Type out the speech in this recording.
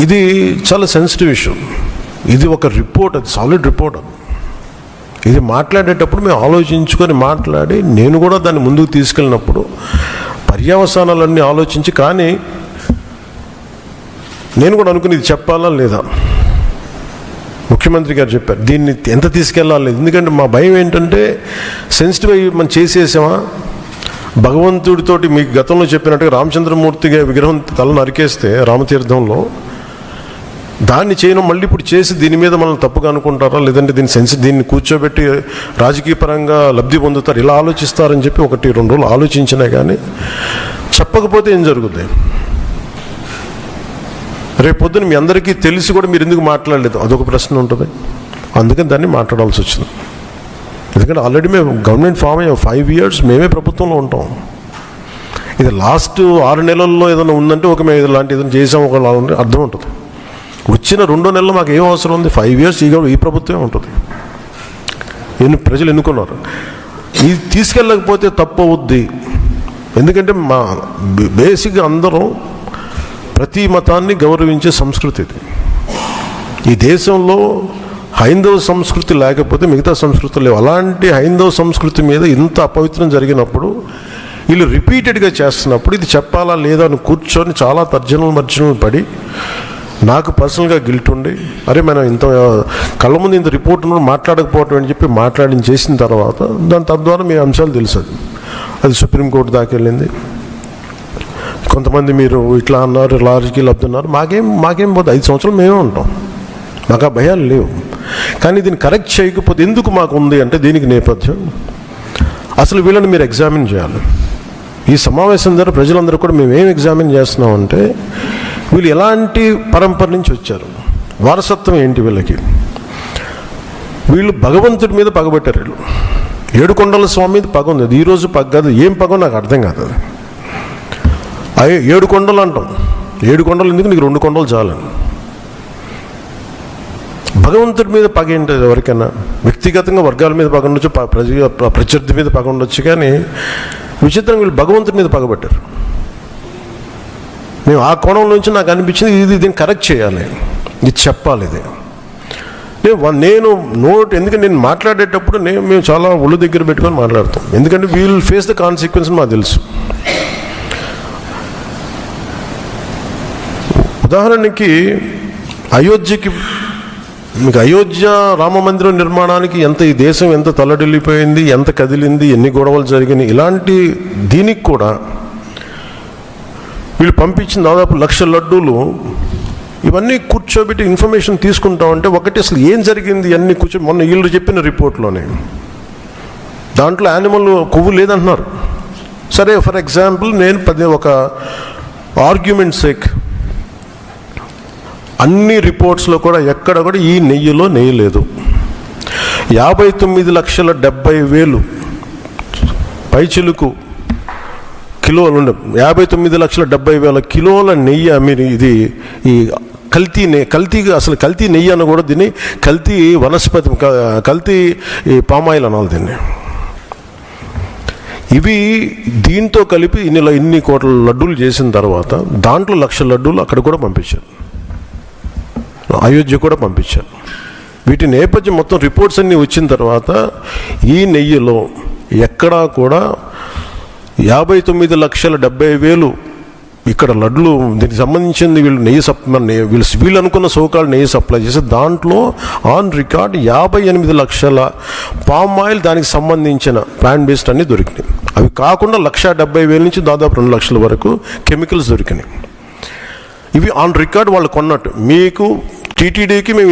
ఇది చాలా sensitive issue. ఇది ఒక రిపోర్ట్, అది సాలిడ్ రిపోర్ట్. ఇది మాట్లాడేటప్పుడు మేము ఆలోచించుకొని మాట్లాడి, నేను కూడా దాన్ని ముందుకు తీసుకెళ్ళినప్పుడు పర్యవసానాలన్నీ ఆలోచించి, కానీ నేను కూడా అనుకుని ఇది చెప్పాలా లేదా. ముఖ్యమంత్రి గారు చెప్పారు దీన్ని ఎంత తీసుకెళ్ళాలి. ఎందుకంటే మా భయం ఏంటంటే సెన్సిటివ్ అయ్యి మనం చేసేసామా, భగవంతుడితోటి మీకు గతంలో చెప్పినట్టుగా రామచంద్రమూర్తిగా విగ్రహం తల నరికేస్తే రామతీర్థంలో, దాన్ని చేయడం మళ్ళీ ఇప్పుడు చేసి దీని మీద మనం తప్పుగా అనుకుంటారా, లేదంటే దీన్ని కూర్చోబెట్టి రాజకీయ పరంగా లబ్ధి పొందుతారు, ఇలా ఆలోచిస్తారని చెప్పి 1-2 రోజులు ఆలోచించినా కానీ చెప్పకపోతే ఏం జరుగుతుంది. రేపు పొద్దున మీ అందరికీ తెలిసి కూడా మీరు ఎందుకు మాట్లాడలేదు, అదొక ప్రశ్న ఉంటుంది. అందుకని దాన్ని మాట్లాడాల్సి వచ్చింది. ఎందుకంటే ఆల్రెడీ మేము గవర్నమెంట్ ఫామ్ అయ్యాం, 5 years మేమే ప్రభుత్వంలో ఉంటాం. ఇది లాస్ట్ 6 నెలల్లో ఏదైనా ఉందంటే ఒక మేము ఇలాంటి ఏదైనా చేసాం ఒక అర్థం ఉంటుంది. వచ్చిన 2 నెలలు మాకు ఏం అవసరం ఉంది, 5 years ఈ ప్రభుత్వమే ఉంటుంది. ప్రజలు ఎన్నుకున్నారు. ఇది తీసుకెళ్ళకపోతే తప్పు అవుద్ది. ఎందుకంటే మా బేసిక్గా అందరం ప్రతి మతాన్ని గౌరవించే సంస్కృతి ఇది. ఈ దేశంలో హైందవ సంస్కృతి లేకపోతే మిగతా సంస్కృతులు లేవు. అలాంటి హైందవ సంస్కృతి మీద ఇంత అపవిత్రం జరిగినప్పుడు, వీళ్ళు రిపీటెడ్గా చేస్తున్నప్పుడు ఇది చెప్పాలా లేదా అని కూర్చొని చాలా తర్జనలు పడి, నాకు పర్సనల్గా గిల్ట్ ఉండి, అరే మనం ఇంత కళ్ళ ముందు ఇంత రిపోర్ట్ మాట్లాడకపోవటం అని చెప్పి చేసిన తర్వాత దాని తద్వారా మీ అంశాలు తెలుసు. అది సుప్రీంకోర్టు దాకా వెళ్ళింది. కొంతమంది మీరు ఇట్లా అన్నారు, ఇలా రాజకీయాలు అబ్దున్నారు, మాకేం పోతే 5 సంవత్సరాలు మేమే ఉంటాం, మాకు ఆ భయాలు లేవు. కానీ దీన్ని కరెక్ట్ చేయకపోతే ఎందుకు మాకు ఉంది అంటే దీనికి నేపథ్యం అసలు వీళ్ళని మీరు ఎగ్జామిన్ చేయాలి. ఈ సమావేశం ద్వారా ప్రజలందరూ కూడా మేము ఏం ఎగ్జామిన్ చేస్తున్నామంటే వీళ్ళు ఎలాంటి పరంపర నుంచి వచ్చారు, వారసత్వం ఏంటి వీళ్ళకి. వీళ్ళు భగవంతుడి మీద పగబెట్టారు. వీళ్ళు ఏడుకొండల స్వామి మీద పగ ఉంది. అది ఈరోజు పగ కాదు, ఏం పగో నాకు అర్థం కాదు. అది 7 కొండలు అంటాం. 7 కొండలు ఎందుకు, నీకు 2 కొండలు చాలని. భగవంతుడి మీద పగ ఏంటి ఎవరికైనా? వ్యక్తిగతంగా వర్గాల మీద పగ ఉండొచ్చు, ప్రత్యర్థి మీద పగ ఉండొచ్చు, కానీ విచిత్రంగా వీళ్ళు భగవంతుడి మీద పగబెట్టారు. మేము ఆ కోణం నుంచి నాకు అనిపించింది దీన్ని కరెక్ట్ చేయాలి, ఇది చెప్పాలి. ఇది నేను ఎందుకంటే నేను మాట్లాడేటప్పుడు మేము చాలా ఒళ్ళు దగ్గర పెట్టుకొని మాట్లాడతాం. ఎందుకంటే వీల్ ఫేస్ ద కాన్సిక్వెన్స్ మాకు తెలుసు. ఉదాహరణకి మీకు అయోధ్య రామ మందిరం నిర్మాణానికి ఈ దేశం ఎంత తల్లడిల్లిపోయింది, ఎంత కదిలింది, ఎన్ని గొడవలు జరిగినాయి. ఇలాంటి దీనికి కూడా వీళ్ళు పంపించిన దాదాపు 1,00,000 లడ్డూలు ఇవన్నీ కూర్చోబెట్టి ఇన్ఫర్మేషన్ తీసుకుంటామంటే ఒకటి అసలు ఏం జరిగింది అన్నీ మొన్న వీళ్ళు చెప్పిన రిపోర్ట్లోనే దాంట్లో యానిమల్ కొవ్వు లేదంటున్నారు. సరే, ఫర్ ఎగ్జాంపుల్ నేను ఒక ఆర్గ్యుమెంట్ సేక్ అన్ని రిపోర్ట్స్లో కూడా ఎక్కడ కూడా ఈ నెయ్యిలో నెయ్యి లేదు. 59,70,000 పైచిలుకు కిలోలు ఉండే 59,70,000 కిలోల నెయ్యి మీరు ఇది ఈ అసలు కల్తీ నెయ్యి అని కూడా దీన్ని కల్తీ వనస్పతి, కల్తీ పామాయిల్ అనాలి దీన్ని. ఇవి దీంతో కలిపి ఇన్ని కోట్ల లడ్డూలు చేసిన తర్వాత దాంట్లో 1,00,000 లడ్డూలు అక్కడ కూడా పంపించారు, అయోధ్య కూడా పంపించారు. వీటి నేపథ్యం మొత్తం రిపోర్ట్స్ అన్నీ వచ్చిన తర్వాత ఈ నెయ్యిలో ఎక్కడా కూడా 59,70,000 ఇక్కడ లడ్లు దీనికి సంబంధించింది వీళ్ళు అనుకున్న సోకాళ్ళు నెయ్యి సప్లై చేసి దాంట్లో ఆన్ రికార్డ్ 58 లక్షల పామ్ ఆయిల్ దానికి సంబంధించిన ప్లాంట్ బేస్డ్ అన్నీ దొరికినాయి. అవి కాకుండా 1,70,000 నుంచి దాదాపు 2 లక్షల వరకు కెమికల్స్ దొరికినాయి. ఇవి ఆన్ రికార్డ్ వాళ్ళు కొన్నట్టు. మీకు టీటీడీకి మేము